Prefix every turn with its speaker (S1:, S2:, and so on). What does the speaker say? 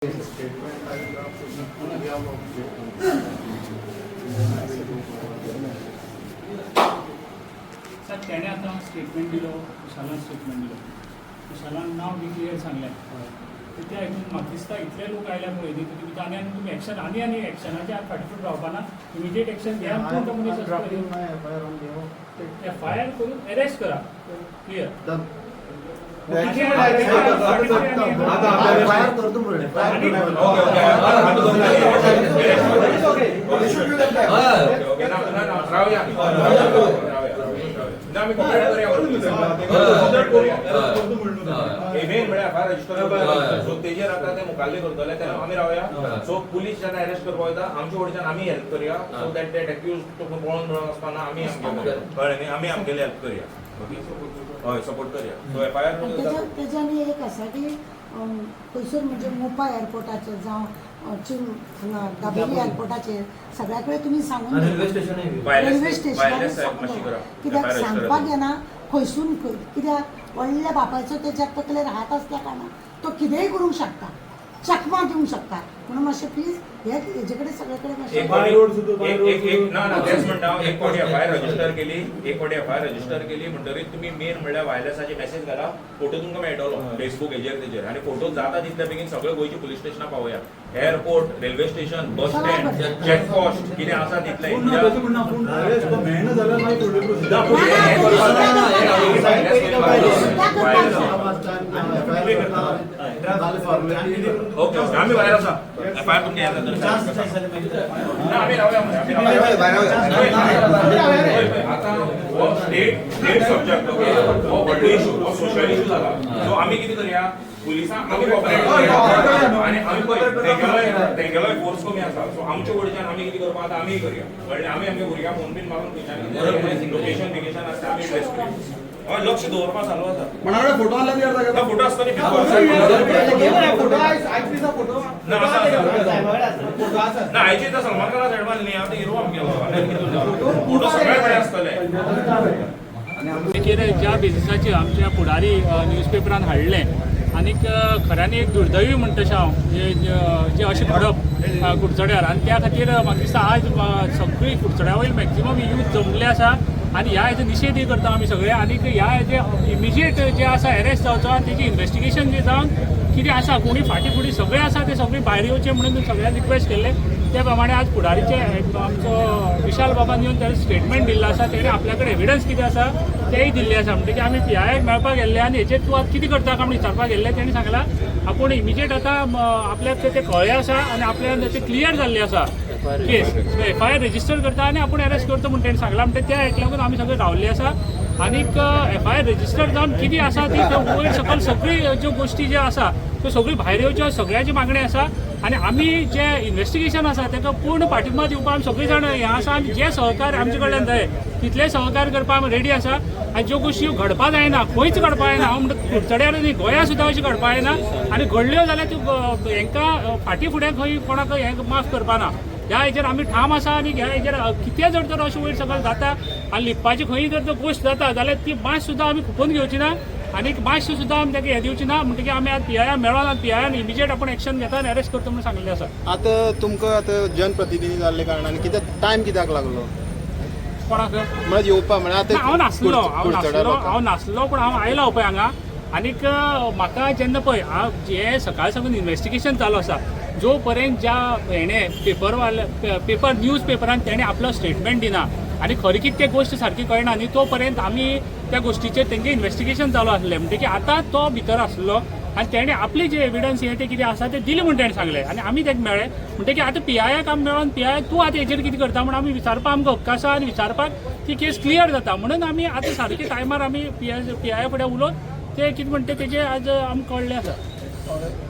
S1: sir त्याने आता statement दिलो कुशालान स्टेटमेंट दिलो कुशालान नाव बी क्लियर सांगलें तर त्या हितून म्हाका दिसता इतले लोक आयल्या पळय न्ही तुमी आनी तुमी एक्शन आनी एक्शनाच्या फाटीफूट रावपाना इमिडिएट एक्शन घेया पूण मनीस एफआयआर करून अरेस्ट करा क्लियर
S2: मुखाल्ले करतले तेन्ना आमी रावया सो पुलीस जेन्ना अरेस्ट करपाक वयता आमचे वटेच्यान आमी हेल्प करया सो दॅट डेट एक्यूज पळोवन आसतना आमी कळ्ळें न्ही आमी आमगेली हेल्प करया हय सपोर्ट करया सो एफआयआर
S3: त्याच्यानी एक आसा की खंयसर म्हणजे मोपा एअरपोर्टाचेर जावं दाबेली एअरपोर्टाचेर सगळ्या कडेन तुमी सांगून रेल्वे स्टेशनार कित्याक सांगपाक येना खंयसून कित्याक व्हडल्या बापायचो तेज्याक तकलेर हात आसल्या कारणान तो कितेंय करूंक शकता चकमा दिवंक शकता म्हणून मातशें प्लीज हेजे कडेन सगळे कडेन
S2: एक फावटी एफआयआर रजिस्टर केली म्हणटरीच तुम्ही मेन म्हणल्यार वायरलेसाची मेसेज घाला फोटो तुमकां मेळटलो फेसबूक तेजेर आनी फोटो जाता तितले बेगीन सगळे गोंयची पुलीस स्टेशनां पावया airport railway station bus stand checkpost कितें आसा तितलें ओके आमी भायर आसा एफआयआर तुमकां येता आमी रावया आतां हो स्टेट सब्जेक्ट हो व्हडलो इशू हो सोशल इशू जाला सो आमी कितें करया पुलिसांक आमी कॉपरेट करया आनी आमी तेंगेलोय फोर्स कमी आसा सो आमचे वटेच्यान आमी कितें करपाक आतां आमी करया कळ्ळें आमी आमगे भुरग्यांक फोन बीन मारून लोकेशन बिकेशन आसता आमी ट्रेस करया हय लक्ष दवरपा चालू आसा
S4: कोणाकडे फोटो आला ती अर्थ
S2: फोटो आसता न्ही ना आयची तर सलमान खाना सायड मारली हांव हिरो आमगेलो फोटो सगळे कडेन आसतले
S1: ज्या बेसिसाचेर आमच्या फुडारी न्यूजपेपरान हाडलें आनीक खऱ्यांनी एक दुर्दैवी म्हणटा हांव जे अशें घडप कुडचड्यार आनी त्या खातीर म्हाका दिसता आज सगळी कुडचड्या वयली मॅक्झिमम यूथ जमले आसा आनी ह्या हेजो निशेधय करता आमी सगळे आनीक ह्या हेजे इमिजिएट जे आसा अरेस्ट जावचो आनी तेजी इन्व्हेस्टिगेशन जे जावन कितें आसा कोणी फाटी फुडी सगळे आसा ते सगळे भायर येवचे म्हणून सगळ्यांनी रिक्वेस्ट केल्ले त्या प्रमाणे आज फुडारीचे आमचो विशाल बाबान येवन ताणें स्टेटमेंट दिल्लो आसा तेणें आपल्या कडेन एविडन्स कितें आसा तेय दिल्ले आसा म्हणटकीर आमी PIAक मेळपाक गेल्ले आनी हेचेर तूं आतां कितें करता काय म्हणून विचारपाक गेल्ले तेणें सांगलां आपूण इमिजिएट आतां आपल्याक ते कळ्ळें आसा आनी आपल्याक ते क्लियर जाल्लें आसा केस सो एफआयआर रजिस्टर करता आनी आपूण अरेस्ट करता म्हणून तेणें सांगलां म्हणटा त्या हेका लागून आमी सगळे रावल्ले आसा आनीक एफआयआर रजिस्टर जावन कितें आसा ती वयर सकयल सगळी ज्यो गोश्टी ज्यो आसा त्यो सगळी भायर येवच्यो सगळ्याची मागणी आसा आनी आमी जे इन्व्हेस्टिगेशन आसा ताका पूर्ण पाठिंबा दिवपाक आमी सगळीं जाण हें आसा आनी जे सहकार्य आमचे कडल्यान जाय तितले सहकार्य करपाक आमी रेडी आसा आनी ज्यो गोश्टी घडपाक जायना खंयच घडपाक जायना हांव म्हणटा कुडचड्यार न्ही गोंया सुद्दां अशें घडपाक जायना आनी घडल्यो जाल्यार त्यो हांकां फाटीं फुडें खंय कोणाक हें माफ करपाना ह्या हेचेर आमी ठाम आसा आनी ह्या हेचेर कितें जर तर अशें वयर सकयल जाता आनी लिपपाची खंय जर तर गोश्ट जाता जाल्यार ती मात सुद्दां आमी खुपोवन घेवची ना आनी मातशी सुद्दां आमी ताका हें दिवची ना म्हणटकीर आमी आज PIA मेळोन आनी PIAन इमिजिएट आपूण एक्शन घेता आनी अरेस्ट करता म्हणून सांगिल्लें आसा
S4: आतां तुमकां आतां जनप्रतिनिधी जाल्ले कारणान कितें टायम कित्याक लागलो
S1: कोणाक
S4: म्हळ्यार येवपाक म्हळ्यार आतां
S1: हांव नासलो पूण हांव आयलो पळय हांगा आनीक म्हाका जेन्ना पळय हांव जे सकाळ साकून इन्व्हेस्टिगेशन चालू आसा जो पर्यंत ज्या हेणे पेपर न्यूज पेपरान तेणें आपलो स्टेटमेंट दिना आनी खरी कितें ते गोश्ट सारकी कळना न्ही तो पर्यंत आमी त्या गोश्टीचेर तेंचें इन्व्हेस्टिगेशन चालू आसलें म्हणटकीर आतां तो भितर आसलो आनी तेणें आपली जे एविडन्स हें तें कितें आसा तें दिलें म्हूण तेणें सांगलें आनी आमी तेका मेळ्ळे म्हणटकीर आतां PIAक आमी मेळोन PIA तूं आतां हेचेर कितें करता म्हणून आमी विचारपाक आमकां हक्क आसा आनी विचारपाक ती केस क्लियर जाता म्हणून आमी आतां सारके टायमार आमी PIA फुडें उलोवन ते कितें म्हणटा तेजें आज आमकां कळ्ळें आसा